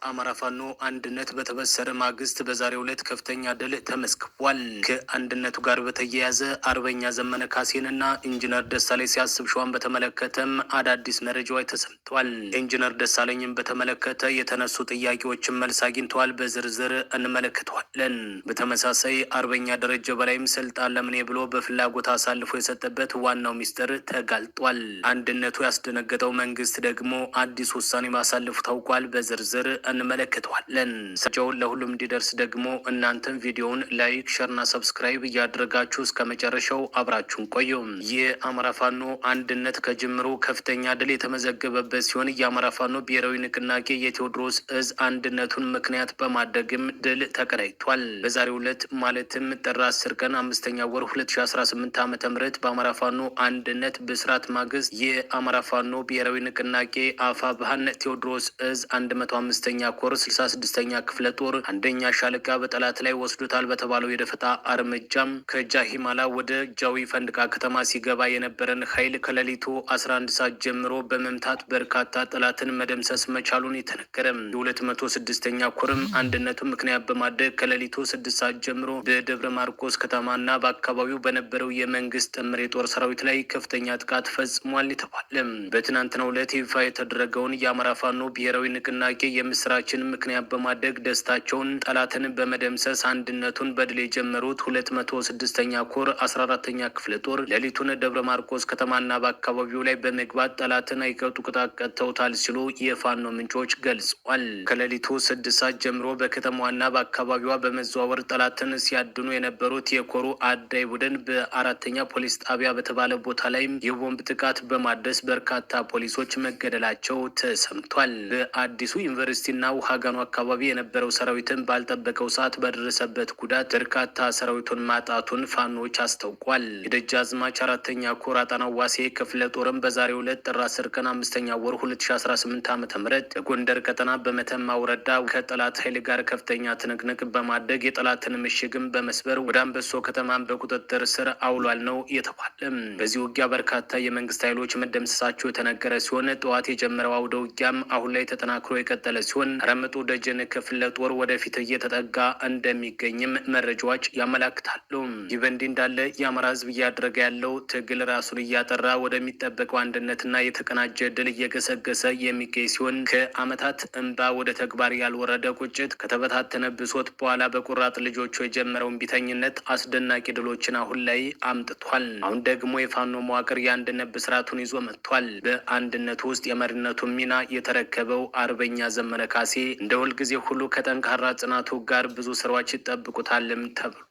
አማራ ፋኖ አንድነት በተበሰረ ማግስት በዛሬው ዕለት ከፍተኛ ድል ተመስክቧል። ከአንድነቱ ጋር በተያያዘ አርበኛ ዘመነ ካሴንና ኢንጂነር ደሳለኝ ሲያስብ ሸዋን በተመለከተም አዳዲስ መረጃዎች ተሰምተዋል። ኢንጂነር ደሳለኝን በተመለከተ የተነሱ ጥያቄዎችን መልስ አግኝተዋል። በዝርዝር እንመለከተዋለን። በተመሳሳይ አርበኛ ደረጀ በላይም ስልጣን ለምኔ ብሎ በፍላጎት አሳልፎ የሰጠበት ዋናው ሚስጥር ተጋልጧል። አንድነቱ ያስደነገጠው መንግስት ደግሞ አዲስ ውሳኔ ማሳለፉ ታውቋል። በዝርዝር እንመለከተዋለን። ሰጃውን ለሁሉም እንዲደርስ ደግሞ እናንተም ቪዲዮውን ላይክ፣ ሸርና ሰብስክራይብ እያደረጋችሁ እስከ መጨረሻው አብራችሁን ቆዩ። የአማራ ፋኖ አንድነት ከጅምሩ ከፍተኛ ድል የተመዘገበበት ሲሆን የአማራ ፋኖ ብሔራዊ ንቅናቄ የቴዎድሮስ እዝ አንድነቱን ምክንያት በማድረግም ድል ተቀዳጅቷል። በዛሬው ዕለት ማለትም ጥር 10 ቀን 5ኛ ወር 2018 ዓ.ም በአማራ ፋኖ አንድነት ብስራት ማግስት የአማራ ፋኖ ብሔራዊ ንቅናቄ አፋብኃን ቴዎድሮስ እዝ 105ኛ ኮር 66ኛ ክፍለ ጦር አንደኛ ሻለቃ በጠላት ላይ ወስዶታል በተባለው የደፈጣ እርምጃም ከጃሂማላ ወደ ጃዊ ፈንድቃ ከተማ ሲገባ የነበረን ኃይል ከሌሊቱ 11 ሰዓት ጀምሮ በመምታት በርካታ ጠላትን መደምሰስ መቻሉን የተነገረ። የ206ኛ ኮርም አንድነቱን ምክንያት በማድረግ ከሌሊቱ 6 ሰዓት ጀምሮ በደብረ ማርቆስ ከተማና በአካባቢው በነበረው የመንግስት ጥምር የጦር ሰራዊት ላይ ከፍተኛ ጥቃት ፈጽሟል የተባለ። በትናንትናው ዕለት ይፋ የተደረገውን የአማራ ፋኖ ብሔራዊ ንቅናቄ የምስራችን ምክንያት በማድረግ ደስታቸውን ጠላትን በመደምሰስ አንድነቱን በድል የጀመሩት 206ኛ ኮር 14ኛ ክፍለ ጦር ሌሊቱን ደብረ ማርቆስ ከተማና በአካባቢው ላይ በመግባት ጠላትን አይቀጡ ቅጣት ቀጥተውታል ሲሉ የፋኖ ምንጮች ገልጸዋል። ከሌሊቱ 6 ሰዓት ጀምሮ በከተማዋና በአካባቢዋ በመዘዋወር ጠላትን ሲያድኑ የነበሩት የኮሩ አዳይ ቡድን በአራተኛ ፖሊስ ጣቢያ በተባለ ቦታ ላይ የቦምብ ጥቃት በማድረስ በርካታ ፖሊሶች መገደላቸው ተሰምቷል። በአዲሱ ዩኒቨርሲቲና ውሃጋኑ አካባቢ የነበረው ሰራዊትን ባልጠበቀው ሰዓት በደረሰበት ጉዳት በርካታ ሰራዊቱን ማጣቱን ፋኖች አስታውቋል። የደጃዝማች 4ኛ ኮር አጣናው ዋሴ ክፍለ ጦርም በዛሬው ዕለት ጥር 10 ቀን 5ኛ ወር 2018 ዓ.ም በጎንደር ቀጠና በመተማ ወረዳ ከጠላት ኃይል ጋር ከፍተኛ ትንቅንቅ በማድረግ የጠላትን ምሽግም በመስበር ወደ አንበሶ ከተማን በቁጥጥር ስር አውሏል ነው የተባለ። በዚህ ውጊያ በርካታ የመንግስት ኃይሎች መደምሰሳቸው የተነገረ ሲሆን ጠዋት የጀመረው አውደ ውጊያም አሁን ላይ ተጠናክሮ የቀጠለ ሲሆን ረምጡ ደጀን ክፍለ ጦር ወደፊት እየተጠጋ እንደሚገኝም መረጃዎች ያመላክታሉ። ይህ በእንዲህ እንዳለ የአማራ ህዝብ እያደረገ ያለው ትግል ራሱን እያጠራ ወደሚጠበቀው አንድነትና የተቀናጀ ድል እየገሰገሰ የሚገኝ ሲሆን ከአመታት እንባ ወደ ተግባር ያልወረደ ቁጭት ከተበታተነ ብሶት በኋላ በቁራጥ ልጆቹ የጀመረውን ቢተኝነት አስደናቂ ድሎችን አሁን ላይ አምጥቷል። አሁን ደግሞ የፋኖ መዋቅር የአንድነት ብስራቱን ይዞ መጥቷል። በአንድነቱ ውስጥ የመሪነቱን ሚና የተረከበው አርበኛ ዘመነ ካሴ እንደ ሁልጊዜ ሁሉ ከጠንካራ ጽናቱ ጋር ብዙ ስራዎች ይጠብቁታልም ተብሏል።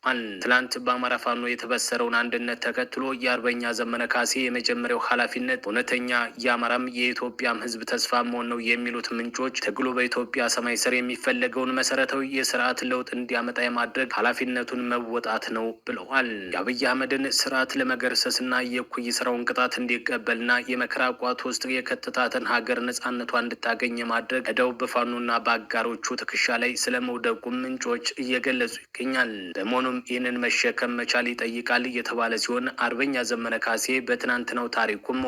ትላንት በአማራ ፋኖ የተበሰረውን አንድነት ተከትሎ የአርበኛ ዘመነ ካሴ የመጀመሪያው ኃላፊነት እውነተኛ የአማራም የኢትዮጵያም ህዝብ ተስፋ መሆን ነው የሚሉት ምንጮች ትግሉ በኢትዮጵያ ሰማይ ስር የሚፈለገውን መሰረታዊ የስርዓት ለውጥ እንዲያመጣ የማድረግ ኃላፊነቱን መወጣት ነው ብለዋል። የአብይ አህመድን ስርዓት ለመገርሰስና የእኩይ ስራውን ቅጣት እንዲቀበልና የመከራ ቋት ውስጥ የከተታትን ሀገር ነጻነቷ እንድታገኝ የማድረግ እዳው በፋኖና በአጋሮቹ ትከሻ ላይ ስለመውደቁ ምንጮች እየገለጹ ይገኛል። በመሆኑም ይህንን መሸከም መቻል ይጠይቃል እየተባለ ሲሆን አርበኛ ዘመነ ካሴ በትናንትናው ታሪኩም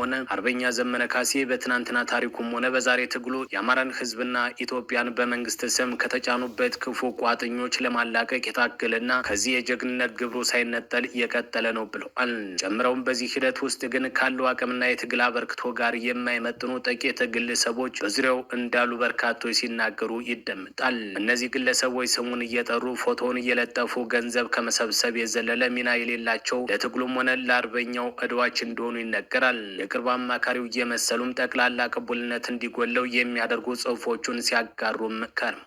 ሆነ በዛሬ ትግሉ የአማራን ህዝብና ኢትዮጵያን በመንግስት ስም ከተጫኑበት ክፉ ቋጥኞች ለማላቀቅ የታገለና ከዚህ የጀግንነት ግብሩ ሳይነጠል የቀጠለ ነው ብለዋል። ጨምረውም በዚህ ሂደት ውስጥ ግን ካለው አቅምና የትግል አበርክቶ ጋር የማይመጥኑ ጥቂት ግለሰቦች በዙሪያው እንዳሉ በርካቶች ሲናገሩ ይደመጣል። እነዚህ ግለሰቦች ስሙን እየጠሩ ፎቶውን እየለጠፉ ገንዘብ ከመሰብሰብ የዘለለ ሚና የሌላቸው ለትግሉም ሆነ ለአርበኛው እድዋች እንደሆኑ ይነገራል። የቅርብ አማካሪው እየመሰሉም ጠቅላላ ቅቡልነት እንዲጎለው የሚያደርጉ ጽሁፎቹን ሲያጋሩም ከርሟል።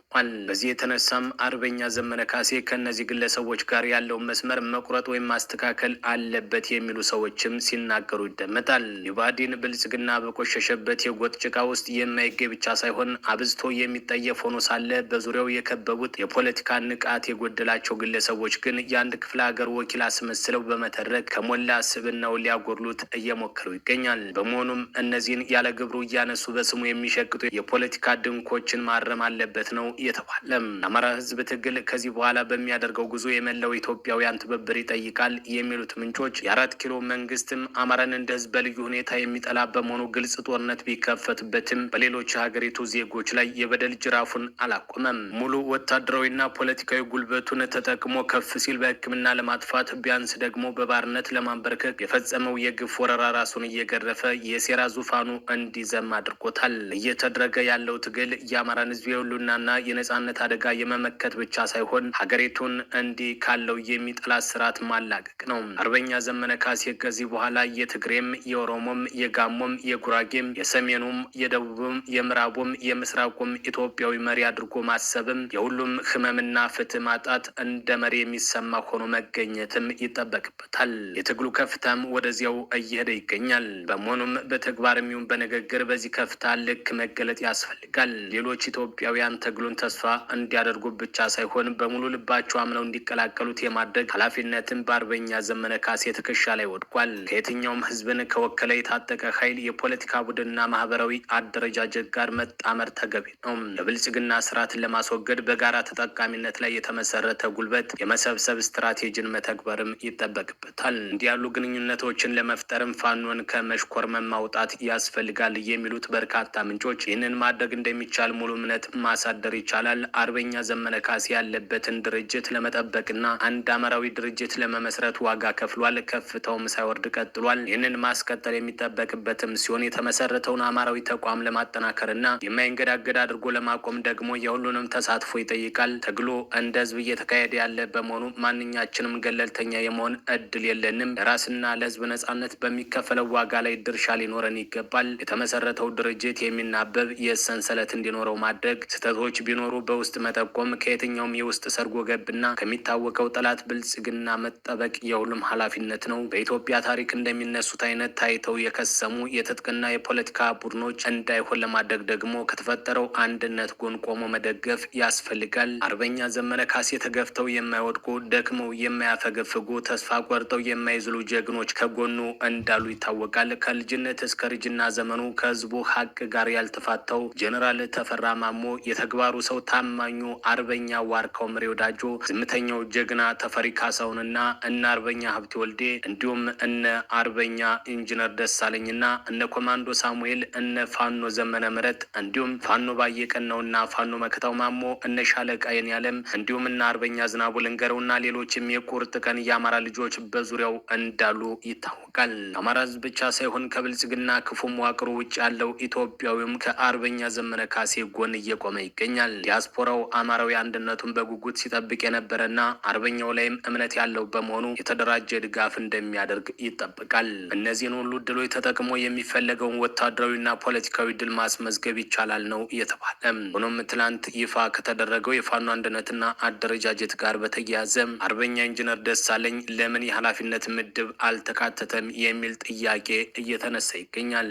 በዚህ የተነሳም አርበኛ ዘመነ ካሴ ከእነዚህ ግለሰቦች ጋር ያለውን መስመር መቁረጥ ወይም ማስተካከል አለበት የሚሉ ሰዎችም ሲናገሩ ይደመጣል። የባዲን ብልጽግና በቆሸሸበት የጎጥ ጭቃ ውስጥ የማይገኝ ብቻ ሳይሆን አብዝቶ የሚጠየፍ ሆኖ ሳለ በዙሪያው የከበቡት የፖለቲካ ንቃት የጎደላቸው ግለሰቦች ግን የአንድ ክፍለ ሀገር ወኪል አስመስለው በመተረክ ከሞላ ስብናው ሊያጎድሉት እየሞከሩ ይገኛል። በመሆኑም እነዚህን ያለ ግብሩ እያነሱ በስሙ የሚሸቅጡ የፖለቲካ ድንኮችን ማረም አለበት ነው የተባለም። የአማራ ህዝብ ትግል ከዚህ በኋላ በሚያደርገው ጉዞ የመላው ኢትዮጵያውያን ትብብር ይጠይቃል የሚሉት ምንጮች የ4 ኪሎ መንግስትም አማራን እንደ ህዝብ በልዩ ሁኔታ የሚጠላ በመሆኑ ግልጽ ጦርነት ቢከፈትበትም በሌሎች ሀገሪቱ ዜጎች ላይ የበደል ጅራፉን አላቆመም። ሙሉ ወታደራዊና ፖለቲካዊ ጉልበቱን ተጠቅሞ ከፍ ሲል በሕክምና ለማጥፋት ቢያንስ ደግሞ በባርነት ለማንበርከክ የፈጸመው የግፍ ወረራ ራሱን እየገረፈ የሴራ ዙፋኑ እንዲዘም አድርጎታል። እየተደረገ ያለው ትግል የአማራን ህዝብ የሁሉናና የነጻነት አደጋ የመመከት ብቻ ሳይሆን ሀገሪቱን እንዲህ ካለው የሚጠላት ስርዓት ማላቀቅ ነው። አርበኛ ዘመነ ካሴ ከዚህ በኋላ የትግሬም፣ የኦሮሞም፣ የጋሞም፣ የጉራጌም፣ የሰሜኑም፣ የደቡብም፣ የምዕራቡም፣ የምስራቁም ኢትዮጵያዊ መሪ አድርጎ ማሰብም የሁሉም ህመምና ፍትህ ማጣት እንደ መሪ የሚሰማ ሆኖ መገኘትም ይጠበቅበታል። የትግሉ ከፍታም ወደዚያው እየሄደ ይገኛል። በመሆኑም በተግባር የሚሆን በንግግር በዚህ ከፍታ ልክ መገለጥ ያስፈልጋል። ሌሎች ኢትዮጵያውያን ትግሉን ተስፋ እንዲያደርጉ ብቻ ሳይሆን በሙሉ ልባቸው አምነው እንዲቀላቀሉት የማድረግ ኃላፊነትን በአርበኛ ዘመነ ካሴ ትከሻ ላይ ወድቋል። ከየትኛውም ህዝብን ከወከለ የታጠቀ ኃይል የፖለቲካ ቡድንና ማህበራዊ አደረጃጀት ጋር መጣመር ተገቢ ነው። የብልጽግና ስርዓትን ለማስወገድ በጋራ ተጠቃሚነት ላይ የተመሰረተ ጉልበት የመሰብሰብ ስትራቴጂን መተግበርም ይጠበቅበታል። እንዲህ ያሉ ግንኙነቶችን ለመፍጠርም ፋኖን ከመሽኮርመም ማውጣት ያስፈልጋል የሚሉት በርካታ ምንጮች ይህንን ማድረግ እንደሚቻል ሙሉ እምነት ማሳደር ይቻላል። አርበኛ ዘመነ ካሴ ያለበትን ድርጅት ለመጠበቅና አንድ አማራዊ ድርጅት ለመመስረት ዋጋ ከፍሏል። ከፍታውም ሳይወርድ ቀጥሏል። ይህንን ማስቀጠል የሚጠበቅበትም ሲሆን የተመሰረተውን አማራዊ ተቋም ለማጠናከርና የማይንገዳገድ አድርጎ ለማቆም ደግሞ የሁሉንም ተሳትፎ ይጠይቃል። ትግሉ እንደ ህዝብ እየተካሄደ ያለ በመሆኑ ማንኛችንም ገለልተኛ የመሆን እድል የለንም። ለራስና ለህዝብ ነጻነት በሚከፈለው ዋጋ ላይ ድርሻ ሊኖረን ይገባል። የተመሰረተው ድርጅት የሚናበብ የሰንሰለት እንዲኖረው ማድረግ፣ ስህተቶች ቢኖሩ በውስጥ መጠቆም፣ ከየትኛውም የውስጥ ሰርጎ ገብና ከሚታወቀው ጠላት ብልጽግና መጠበቅ የሁሉም ኃላፊነት ነው። በኢትዮጵያ ታሪክ እንደሚነሱት አይነት ታይተው የከሰሙ የትጥቅና የፖለቲካ ቡድኖች እንዳይሆን ለማድረግ ደግሞ ከተፈጠረው አንድነት ጎን ቆሞ መደገፍ ያስፈልጋል። አርበኛ ዘመነ ካሴ ተገፍተው የማይወድቁ፣ ደክመው የማያፈገፍጉ፣ ተስፋ ቆርጠው የማይዝሉ ጀግኖች ከጎኑ እንዳሉ ይታወቃል። ከልጅነት እስከ ርጅና ዘመኑ ከህዝቡ ሀቅ ጋር ያልተፋታው ጀኔራል ተፈራ ማሞ፣ የተግባሩ ሰው ታማኙ አርበኛ ዋርካው ምሬ ወዳጆ፣ ዝምተኛው ጀግና ተፈሪ ካሳውንና እነ አርበኛ ሀብቴ ወልዴ እንዲሁም እነ አርበኛ ኢንጂነር ደሳለኝና እነ ኮማንዶ ሳሙኤል፣ እነ ፋኖ ዘመነ ምረት እንዲሁም ፋኖ ባየቀናውና ፋኖ መከታው ማሞ፣ እነ ሻለቃ የኔዓለም እንዲሁም እነ አርበኛ ዝናቡ ልንገረውና ሌሎችም የቁርጥ ቀን የአማራ ልጆች በዙሪያው እንዳሉ ይታወቃል። አማራ ህዝብ ብቻ ሳይሆን ከብልጽግና ክፉ መዋቅሩ ውጭ ያለው ኢትዮጵያዊም ከአርበኛ ዘመነ ካሴ ጎን እየቆመ ይገኛል። ዲያስፖራው አማራዊ አንድነቱን በጉጉት ሲጠብቅ የነበረና አርበኛው ላይም እምነት ያለው በመሆኑ የተደራጀ ድጋፍ እንደሚያደርግ ይጠበቃል። እነዚህን ሁሉ ድሎች ተጠቅሞ የሚፈለገውን ወታደራዊና ፖለቲካዊ ድል ማስመዝገብ ይቻላል ነው እየተባለ። ሆኖም ትላንት ይፋ ከተደረገው የፋኖ አንድነትና አደረጃጀት ጋር በተያያዘ አርበኛ ኢንጂነር ደሳለኝ ለምን የኃላፊነት ምድብ አልተካተተም የሚል ጥያቄ እየተነሳ ይገኛል።